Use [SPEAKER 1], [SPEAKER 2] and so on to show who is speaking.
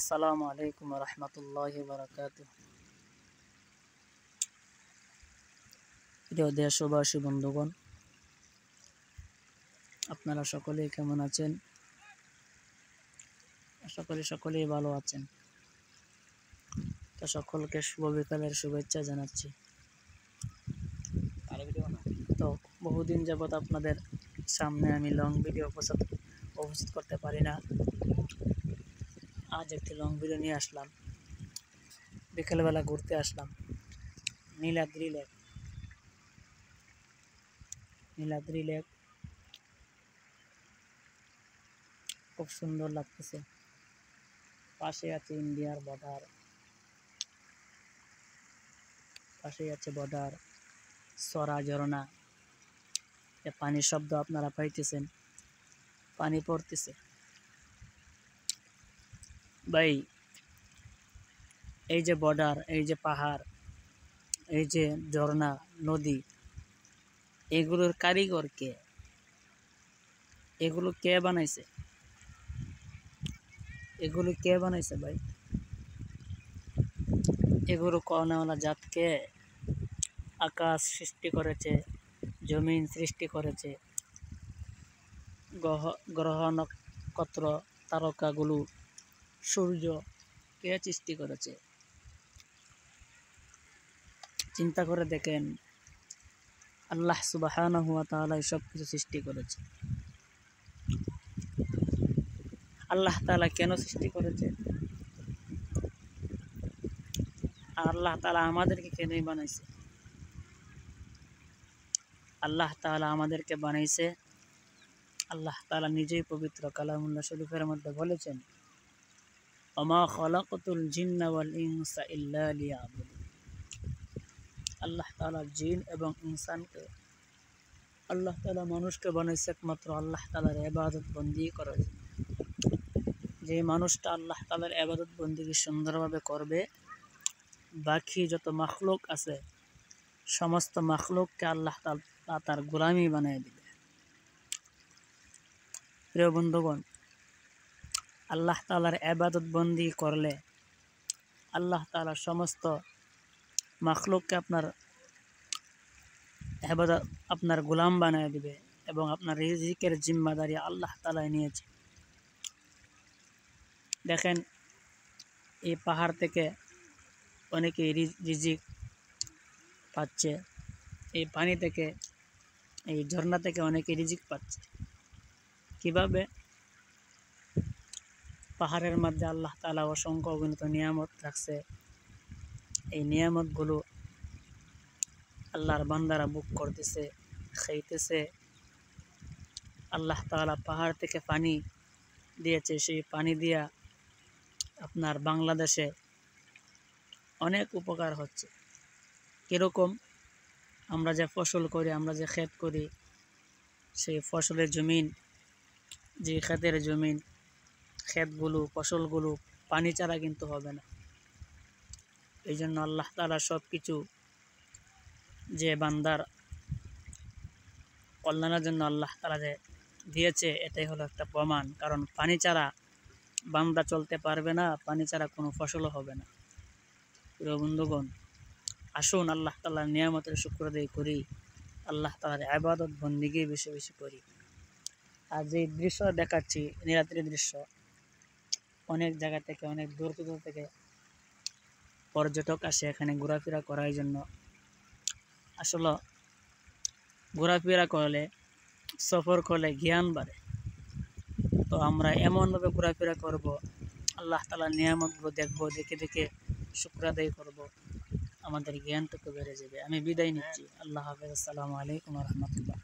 [SPEAKER 1] আসসালামু আলাইকুম রহমতুল্লাহি বারাকাতুহ। প্রিয় দেশবাসী বন্ধুগণ, আপনারা সকলেই কেমন আছেন? আশা করি সকলেই ভালো আছেন। তো সকলকে শুভ বিকালের শুভেচ্ছা জানাচ্ছি। তো বহুদিন যাবৎ আপনাদের সামনে আমি লং ভিডিও উপস্থিত করতে পারি না। আজ একটি লং ভিডিও নিয়ে আসলাম। বিকেলবেলা ঘুরতে আসলাম নীলাদ্রি লেক। খুব সুন্দর লাগতেছে। পাশে আছে ইন্ডিয়ার বর্ডার, পাশেই আছে বর্ডার, সরা ঝরনা। পানির শব্দ আপনারা পাইতেছেন, পানি পড়তেছে। ভাই, এই যে বর্ডার, এই যে পাহাড়, এই যে ঝর্ণা, নদী, এগুলোর কারিগর কে? এগুলো কে বানাইছে? এগুলো কে বানাইছে ভাই? এগুলো কর্ণওয়ালা জাতকে আকাশ সৃষ্টি করেছে, জমিন সৃষ্টি করেছে, গ্রহ নক্ষত্র তারকাগুলো, সূর্য কে সৃষ্টি করেছে? চিন্তা করে দেখেন, আল্লাহ সুবহানাহু ওয়া তাআলা সব কিছু সৃষ্টি করেছে। আল্লাহ তাআলা কেন সৃষ্টি করেছে? আল্লাহ তাআলা আমাদেরকে কেনই বানাইছে? আল্লাহ তাআলা আমাদেরকে বানাইছে। আল্লাহ তাআলা নিজেই পবিত্র কালামুল্লাহ শরীফের মধ্যে বলেছেন, ওমা খালাকাতুল জিন্না ওয়াল ইনসা ইল্লা লিয়াবুদুন। আল্লাহ তাআলা জিন এবং ইনসানকে, আল্লাহ তাআলা মানুষকে বানাইছে একমাত্র আল্লাহ তাআলার ইবাদত বন্দেগী করার জন্য। যে মানুষটা আল্লাহ তাআলার ইবাদত বন্দেগী সুন্দরভাবে করবে, বাকি যত মাখলুক আছে সমস্ত মাখলুককে আল্লাহ তাআলা তার গোলামি বানিয়ে দিবে। প্রিয় বন্ধুগণ, আল্লাহ তাআলার ইবাদত বন্দেগী করলে আল্লাহ তাআলা সমস্ত মাখলুককে আপনার গোলাম বানিয়ে দিবে এবং আপনার রিজিকের জিম্মাদারি আল্লাহ তাআলা নিয়েছে। দেখেন, এই পাহাড় থেকে অনেকে রিজিক পাচ্ছে, এই পানি থেকে, এই ঝর্ণা থেকে অনেকে রিজিক পাচ্ছে। কিভাবে? পাহাড়ের মধ্যে আল্লাহ তাআলা অসংখ্য অগণিত নিয়ামত রাখছে। এই নিয়ামতগুলো আল্লাহর বান্দারা বুক করতেছে, খাইতেছে। আল্লাহ তাআলা পাহাড় থেকে পানি দিয়েছে, সেই পানি দিয়া আপনার বাংলাদেশে অনেক উপকার হচ্ছে। কীরকম? আমরা যে ফসল করি, আমরা যে ক্ষেত করি, সেই ফসলের জমিন, যে ক্ষেতের জমিন, ক্ষেতগুলো, ফসলগুলো পানি ছাড়া কিন্তু হবে না। এই জন্য আল্লাহ তাআলা সব কিছু যে বান্দার কল্যাণের জন্য আল্লাহ তাআলা যে দিয়েছে, এটাই হলো একটা প্রমাণ। কারণ পানি ছাড়া বান্দা চলতে পারবে না, পানি ছাড়া কোনো ফসলও হবে না। প্রিয় বন্ধুগণ, আসুন আল্লাহ তাআলার নিয়ামতের শুকর আদায় করি, আল্লাহ তাআলার ইবাদত বন্দেগী বেশি বেশি করি। আর যে দৃশ্য দেখাচ্ছি, নীলাদ্রির দৃশ্য, অনেক জায়গা থেকে, অনেক দূর থেকে পর্যটক আসে এখানে ঘোরাফেরা করার জন্য। আসলে ঘোরাফেরা করলে, সফর করলে জ্ঞান বাড়ে। তো আমরা এমনভাবে ঘোরাফেরা করব, আল্লাহ তাআলার নিয়ামতগুলো দেখব, দেখে দেখে শুকর আদায় করব, আমাদের জ্ঞানটুকু বেড়ে যাবে। আমি বিদায় নিচ্ছি। আল্লাহ হাফেজ। আসসালামু আলাইকুম রহমতুল্লাহ।